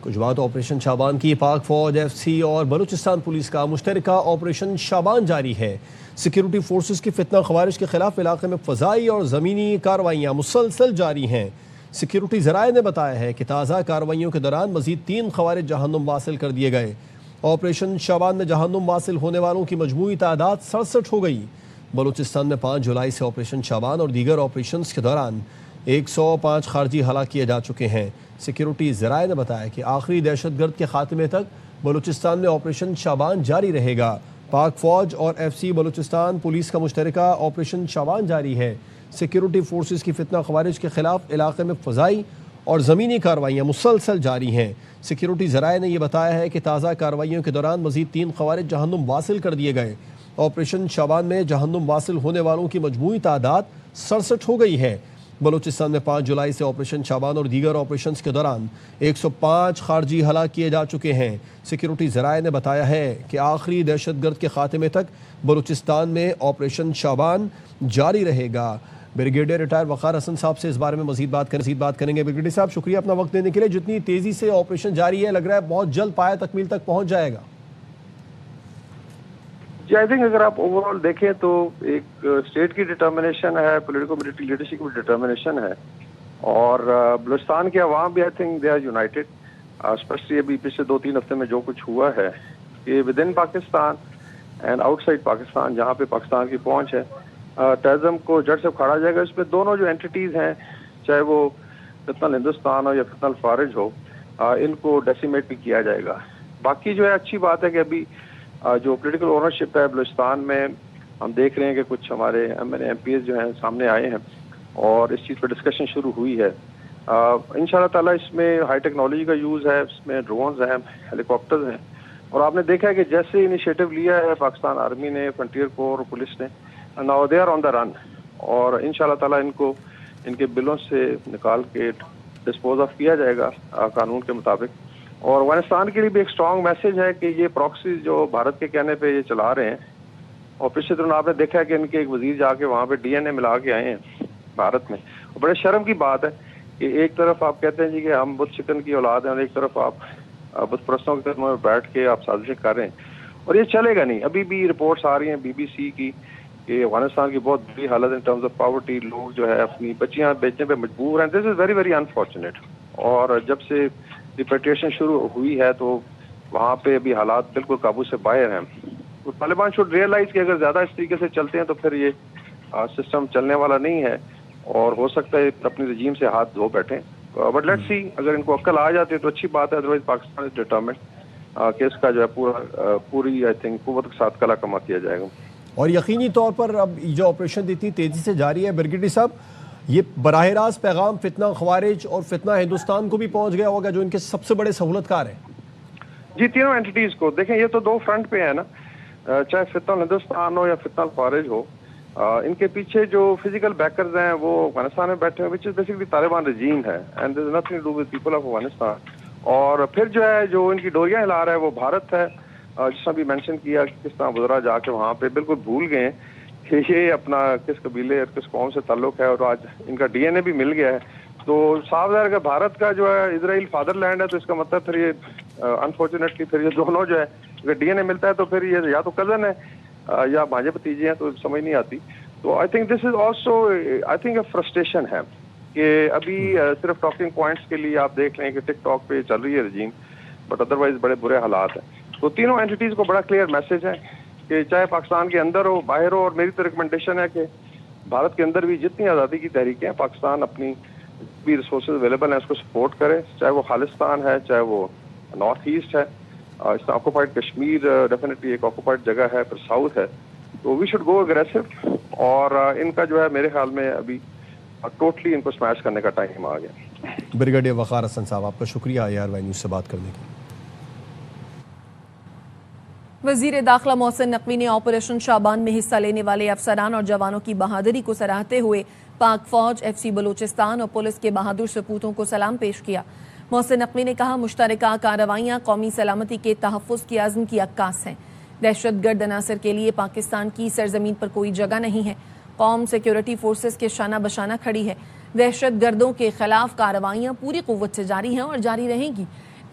کچھ بات آپریشن شابان کی۔ پاک فوج، ایف سی اور بلوچستان پولیس کا مشترکہ آپریشن شابان جاری ہے۔ سیکیورٹی فورسز کی فتنہ خوارج کے خلاف علاقے میں فضائی اور زمینی کارروائیاں مسلسل جاری ہیں۔ سیکیورٹی ذرائع نے بتایا ہے کہ تازہ کارروائیوں کے دوران مزید 3 خوارج جہنم واصل کر دیے گئے۔ آپریشن شابان میں جہنم واصل ہونے والوں کی مجموعی تعداد 67 ہو گئی۔ بلوچستان میں 5 جولائی سے آپریشن شابان اور دیگر آپریشنز کے دوران 105 خارجی ہلاک کیے جا چکے ہیں۔ سیکیورٹی ذرائع نے بتایا کہ آخری دہشت گرد کے خاتمے تک بلوچستان میں آپریشن شابان جاری رہے گا۔ پاک فوج اور ایف سی بلوچستان پولیس کا مشترکہ آپریشن شابان جاری ہے۔ سیکیورٹی فورسز کی فتنہ خوارج کے خلاف علاقے میں فضائی اور زمینی کارروائیاں مسلسل جاری ہیں۔ سیکیورٹی ذرائع نے یہ بتایا ہے کہ تازہ کارروائیوں کے دوران مزید 3 خوارج جہنم واصل کر دیے گئے۔ آپریشن شابان میں جہنم واصل ہونے والوں کی مجموعی تعداد 67 ہو گئی ہے۔ بلوچستان میں 5 جولائی سے آپریشن شابان اور دیگر آپریشنز کے دوران 105 خارجی ہلاک کیے جا چکے ہیں۔ سیکیورٹی ذرائع نے بتایا ہے کہ آخری دہشت گرد کے خاتمے تک بلوچستان میں آپریشن شابان جاری رہے گا۔ بریگیڈیئر ریٹائر وقار حسن صاحب سے اس بارے میں مزید بات کریں گے۔ بریگیڈیئر صاحب، شکریہ اپنا وقت دینے کے لیے۔ جتنی تیزی سے آپریشن جاری ہے، لگ رہا ہے بہت جلد پایہ تکمیل تک پہنچ جائے گا۔ جی، آئی تھنک اگر آپ اوور آل دیکھیں تو ایک اسٹیٹ کی ڈٹرمنیشن ہے، پولیٹیکل ملٹری لیڈرشپ کی ڈٹرمنیشن ہے، اور بلوچستان کے عوام بھی I think they are united, specially ابھی پچھلے 2-3 ہفتے میں جو کچھ ہوا ہے کہ with in Pakistan and out side Pakistan, جہاں پہ پاکستان کی پہنچ ہے، ٹیررزم کو جڑ سے کھاڑا جائے گا۔ اس میں دونوں جو اینٹیز ہیں، چاہے وہ فتنہ الہندوستان ہو یا فتنہ الفارج ہو، ان کو ڈیسیمیٹ بھی کیا جائے گا۔ باقی جو ہے اچھی بات ہے کہ ابھی جو پولیٹیکل اونرشپ ہے بلوچستان میں، ہم دیکھ رہے ہیں کہ کچھ ہمارے M N A M P s جو ہیں سامنے آئے ہیں اور اس چیز پہ ڈسکشن شروع ہوئی ہے۔ انشاءاللہ تعالیٰ اس میں ہائی ٹیکنالوجی کا یوز ہے، اس میں ڈرونز ہیں، ہیلی کاپٹرز ہیں، اور آپ نے دیکھا ہے کہ جیسے انیشیٹو لیا ہے پاکستان آرمی نے، فرنٹیئر کور اور پولیس نے، ناؤ دے آر آن دا رن، اور انشاءاللہ تعالیٰ ان کو ان کے بلوں سے نکال کے ڈسپوز آف کیا جائے گا قانون کے مطابق۔ اور افغانستان کے لیے بھی ایک اسٹرانگ میسج ہے کہ یہ پراکسی جو بھارت کے کہنے پہ یہ چلا رہے ہیں، اور پچھلے دنوں آپ نے دیکھا ہے کہ ان کے ایک وزیر جا کے وہاں پہ ڈی این اے ملا کے آئے ہیں بھارت میں۔ اور بڑے شرم کی بات ہے کہ ایک طرف آپ کہتے ہیں جی کہ ہم بت شکن کی اولاد ہیں، اور ایک طرف آپ بت پرستوں کے میں بیٹھ کے آپ سازشیں کر رہے ہیں، اور یہ چلے گا نہیں۔ ابھی بھی رپورٹس آ رہی ہیں بی بی سی کی کہ افغانستان کی بہت بری حالت ان ٹرمز آف پاورٹی، لوگ جو ہے اپنی بچیاں بیچنے پہ مجبور ہیں۔ دس از ویری ویری انفارچونیٹ، اور جب سے ڈپریٹیشن شروع ہوئی ہے تو وہاں پہ ابھی حالات بالکل قابو سے باہر ہیں۔ تو طالبان شوڈ ریئلائز کہ اگر زیادہ اس طریقے سے چلتے ہیں تو پھر یہ سسٹم چلنے والا نہیں ہے، اور ہو سکتا ہے اپنی رجیم سے ہاتھ دھو بیٹھیں۔ بٹ لیٹس سی، اگر ان کو عقل آ جاتی ہے تو اچھی بات ہے، ادروائز پاکستان از ڈٹرمنڈ کہ اس کا جو ہے پوری آئی تھنک قوت کے ساتھ کلا کما کیا جائے گا۔ اور یقینی طور پر اب جو آپریشن اتنی تیزی سے جاری ہے، بریگیڈیئر صاحب، یہ براہ راست پیغام فتنہ خوارج اور فتنہ ہندوستان کو بھی پہنچ گیا ہوگا جو ان کے سب سے بڑے سہولت کار ہیں۔ جی، تینوں اینٹیز کو دیکھیں، یہ تو 2 فرنٹ پہ ہے نا، چاہے فتنہ ہندوستان ہو یا فتنہ الفارج ہو، ان کے پیچھے جو فزیکل بیکرز ہیں وہ افغانستان میں بیٹھے ہیں، وچ از بیسیکلی طالبان رجیم ہے، and there is nothing to do with people of Afghanistan. اور پھر جو ہے جو ان کی ڈوریاں ہلا رہا ہے وہ بھارت ہے، جس نے بھی مینشن کیا کہ کس طرح وزراء جا کے وہاں پہ بالکل بھول گئے کہ یہ اپنا کس قبیلے اور کس قوم سے تعلق ہے، اور آج ان کا ڈی این اے بھی مل گیا ہے۔ تو صاف ظاہر کہ بھارت کا جو ہے اسرائیل فادر لینڈ ہے، تو اس کا مطلب پھر یہ انفارچونیٹلی پھر یہ دونوں جو ہے اگر ڈی این اے ملتا ہے تو پھر یہ یا تو کزن ہے یا بھانجے بھتیجے ہیں، تو سمجھ نہیں آتی۔ تو I think this is also I think a frustration ہے کہ ابھی صرف ٹاکنگ پوائنٹس کے لیے آپ دیکھ لیں کہ ٹک ٹاک پہ چل رہی ہے رجیم، بٹ ادروائز بڑے برے حالات ہیں۔ تو تینوں اینٹیز کو بڑا کلیئر میسج ہے کہ چاہے پاکستان کے اندر ہو باہر ہو، اور میری تو ریکمنڈیشن ہے کہ بھارت کے اندر بھی جتنی آزادی کی تحریکیں ہیں، پاکستان اپنی بھی ریسورسز اویلیبل ہیں اس کو سپورٹ کرے، چاہے وہ خالصتان ہے، چاہے وہ نارتھ ایسٹ ہے، اس میں آکوپائڈ کشمیر ڈیفینیٹلی ایک آکوپائڈ جگہ ہے، پھر ساؤتھ ہے، تو وی شوڈ گو اگریسو، اور ان کا جو ہے میرے خیال میں ابھی ٹوٹلی ان کو سمیش کرنے کا ٹائم آ گیا۔ بریگیڈیئر وقار حسن صاحب، آپ کا شکریہ ARY نیوز سے بات کرنے کے لیے۔ وزیر داخلہ محسن نقوی نے آپریشن شابان میں حصہ لینے والے افسران اور جوانوں کی بہادری کو سراہتے ہوئے پاک فوج، ایف سی بلوچستان اور پولیس کے بہادر سپوتوں کو سلام پیش کیا۔ محسن نقوی نے کہا، مشترکہ کارروائیاں قومی سلامتی کے تحفظ کی عزم کی عکاس ہیں۔ دہشت گرد عناصر کے لیے پاکستان کی سرزمین پر کوئی جگہ نہیں ہے۔ قوم سیکیورٹی فورسز کے شانہ بشانہ کھڑی ہے۔ دہشت گردوں کے خلاف کارروائیاں پوری قوت سے جاری ہیں اور جاری رہیں گی۔